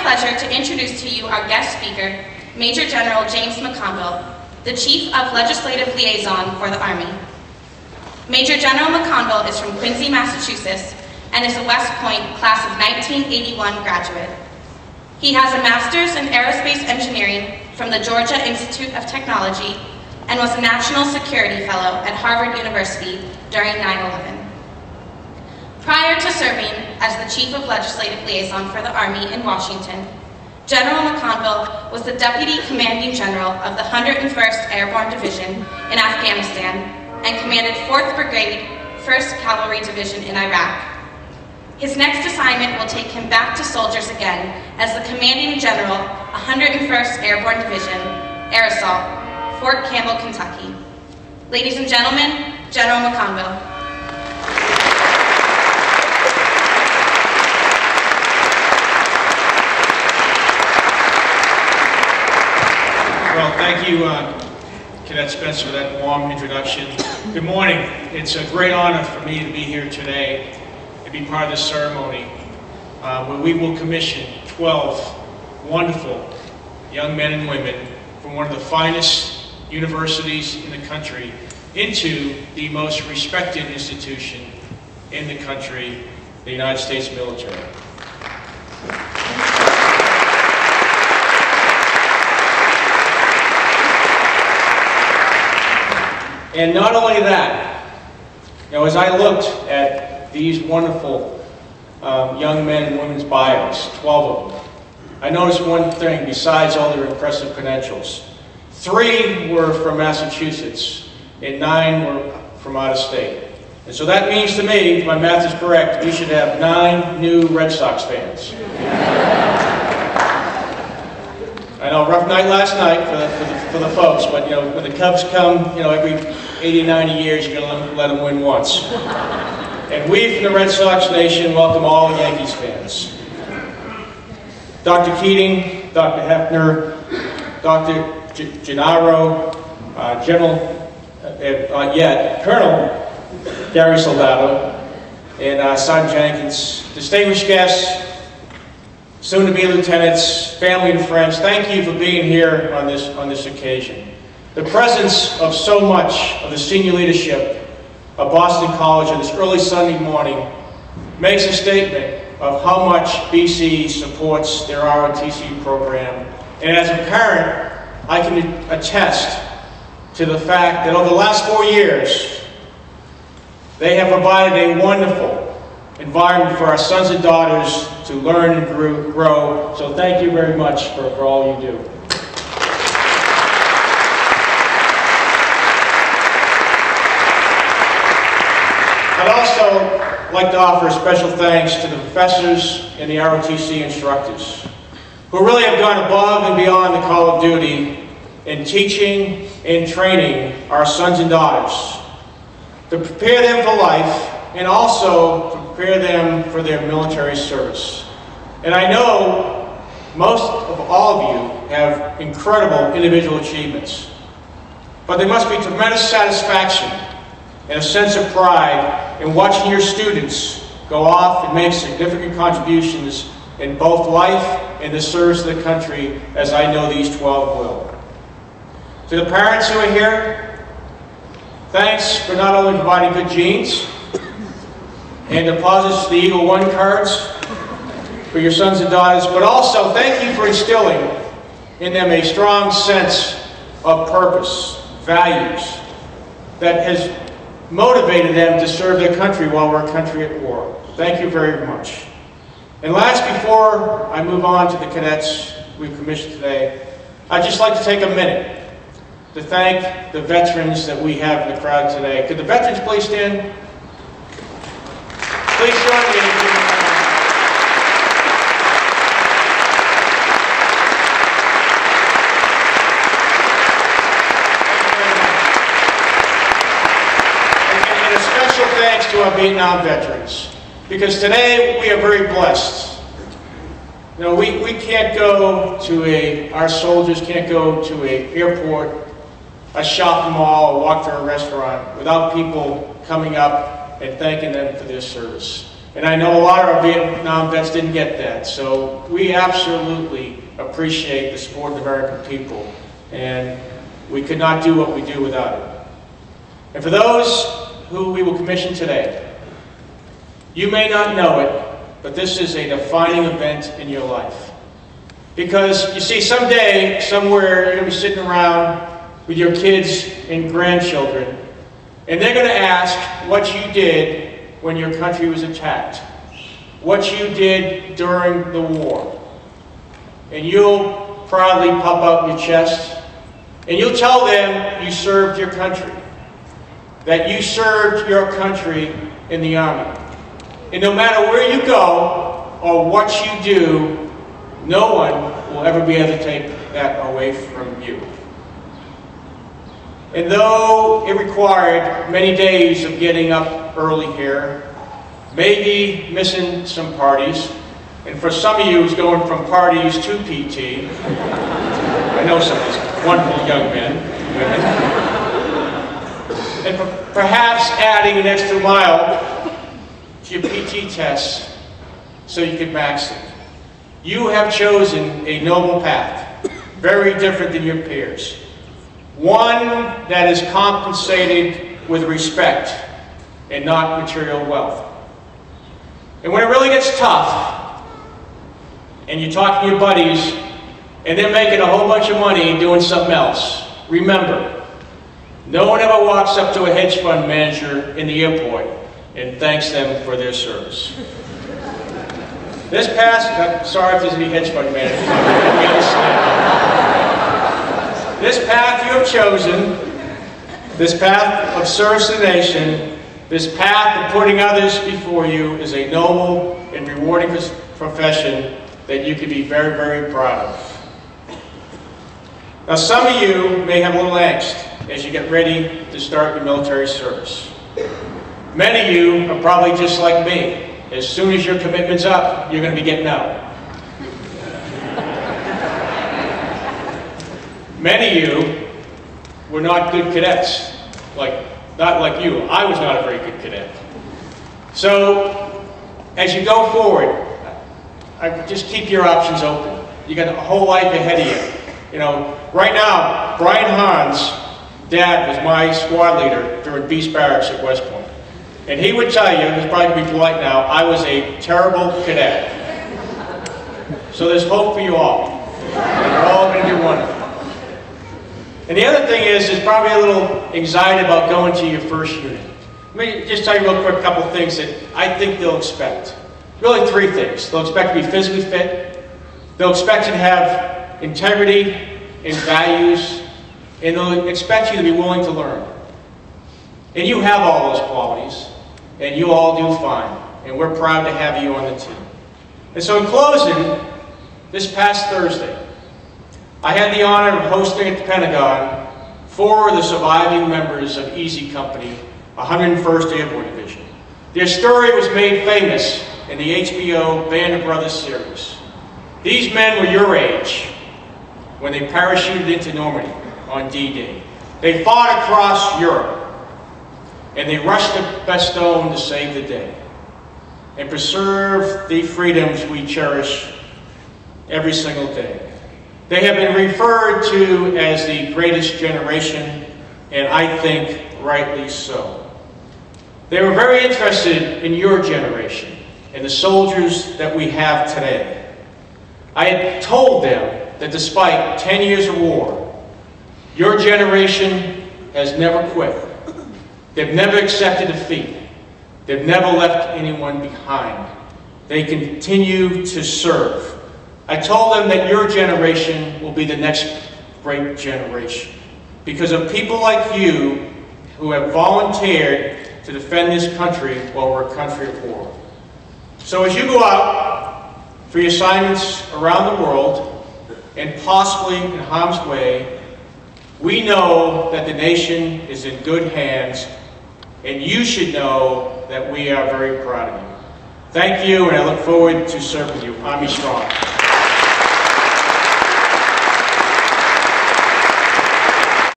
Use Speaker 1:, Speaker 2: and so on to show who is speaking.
Speaker 1: pleasure to introduce to you our guest speaker, Major General James McConville, the Chief of Legislative Liaison for the Army. Major General McConville is from Quincy, Massachusetts, and is a West Point class of 1981 graduate. He has a master's in aerospace engineering from the Georgia Institute of Technology and was a National Security Fellow at Harvard University during 9/11. Prior to serving as the Chief of Legislative Liaison for the Army in Washington, General McConville was the Deputy Commanding General of the 101st Airborne Division in Afghanistan and commanded 4th Brigade, 1st Cavalry Division in Iraq. His next assignment will take him back to soldiers again as the Commanding General, 101st Airborne Division, Air Assault, Fort Campbell, Kentucky. Ladies and gentlemen, General McConville.
Speaker 2: Well, thank you, Cadet Spencer, for that warm introduction. Good morning. It's a great honor for me to be here today and be part of this ceremony where we will commission 12 wonderful young men and women from one of the finest universities in the country into the most respected institution in the country, the United States military. And not only that, as I looked at these wonderful young men and women's bios, 12 of them, I noticed one thing besides all their impressive credentials. 3 were from Massachusetts and 9 were from out of state. And so that means to me, if my math is correct, we should have 9 new Red Sox fans. I know, rough night last night for the folks, but when the Cubs come, every 80, 90 years, you're going to let them win once. And we from the Red Sox Nation welcome all Yankees fans. Dr. Keating, Dr. Hefner, Dr. Gennaro, Colonel Gary Soldado, and Sergeant Jenkins, distinguished guests, soon-to-be lieutenants, family and friends, thank you for being here on this occasion. The presence of so much of the senior leadership of Boston College on this early Sunday morning makes a statement of how much BC supports their ROTC program. And as a parent, I can attest to the fact that over the last 4 years, they have provided a wonderful environment for our sons and daughters to learn and grow. So thank you very much for all you do. I'd also like to offer a special thanks to the professors and the ROTC instructors who really have gone above and beyond the call of duty in teaching and training our sons and daughters to prepare them for life and also to prepare them for their military service. And I know most of all of you have incredible individual achievements, but there must be tremendous satisfaction and a sense of pride in watching your students go off and make significant contributions in both life and the service of the country, as I know these 12 will. To the parents who are here, thanks for not only providing good genes and deposits to the Eagle One cards for your sons and daughters, but also thank you for instilling in them a strong sense of purpose, values, that has motivated them to serve their country while we're a country at war. Thank you very much. And last, before I move on to the cadets we've commissioned today, I'd just like to take a minute to thank the veterans that we have in the crowd today. Could the veterans please stand? Please join me. Thanks to our Vietnam veterans, because today we are very blessed. We can't go to our soldiers can't go to an airport, a shopping mall, or walk to a restaurant without people coming up and thanking them for their service. And I know a lot of our Vietnam vets didn't get that. So we absolutely appreciate the support of the American people. And we could not do what we do without it. And for those who we will commission today, you may not know it, but this is a defining event in your life. Because, you see, someday, somewhere, you're going to be sitting around with your kids and grandchildren, and they're going to ask what you did when your country was attacked, what you did during the war. And you'll proudly puff out your chest, and you'll tell them you served your country, that you served your country in the Army. And no matter where you go or what you do, no one will ever be able to take that away from you. And though it required many days of getting up early here, maybe missing some parties, and for some of you who's going from parties to PT, I know some of these wonderful young men, women, and perhaps adding an extra mile to your PT tests so you can max it. You have chosen a noble path, very different than your peers. One that is compensated with respect and not material wealth. And when it really gets tough, and you talk to your buddies, and they're making a whole bunch of money doing something else, remember, no one ever walks up to a hedge fund manager in the airport and thanks them for their service. This past, sorry if there's any hedge fund managers, this path you have chosen, this path of service to the nation, this path of putting others before you is a noble and rewarding profession that you can be very, very proud of. Now, some of you may have a little angst as you get ready to start your military service. Many of you are probably just like me. As soon as your commitment's up, you're going to be getting out. Many of you were not good cadets, not like you. I was not a very good cadet. So, as you go forward, just keep your options open. You got a whole life ahead of you. You know, right now, Brian Hahn's dad was my squad leader during Beast Barracks at West Point. And he would tell you, he's probably going to be polite now, I was a terrible cadet. So there's hope for you all. And you're all going to do wonderful. And the other thing is, there's probably a little anxiety about going to your first unit. Let me just tell you real quick a couple of things that I think they'll expect. Really three things. They'll expect to be physically fit, they'll expect you to have integrity and values, and they'll expect you to be willing to learn. And you have all those qualities, and you all do fine, and we're proud to have you on the team. And so in closing, this past Thursday, I had the honor of hosting at the Pentagon 4 of the surviving members of Easy Company, 101st Airborne Division. Their story was made famous in the HBO Band of Brothers series. These men were your age when they parachuted into Normandy on D-Day. They fought across Europe, and they rushed to Bastogne to save the day and preserve the freedoms we cherish every single day. They have been referred to as the greatest generation, and I think rightly so. They were very interested in your generation and the soldiers that we have today. I had told them that despite 10 years of war, your generation has never quit. They've never accepted defeat. They've never left anyone behind. They continue to serve. I told them that your generation will be the next great generation because of people like you who have volunteered to defend this country while we're a country of war. So as you go out for your assignments around the world and possibly in harm's way, we know that the nation is in good hands, and you should know that we are very proud of you. Thank you, and I look forward to serving you. Army strong.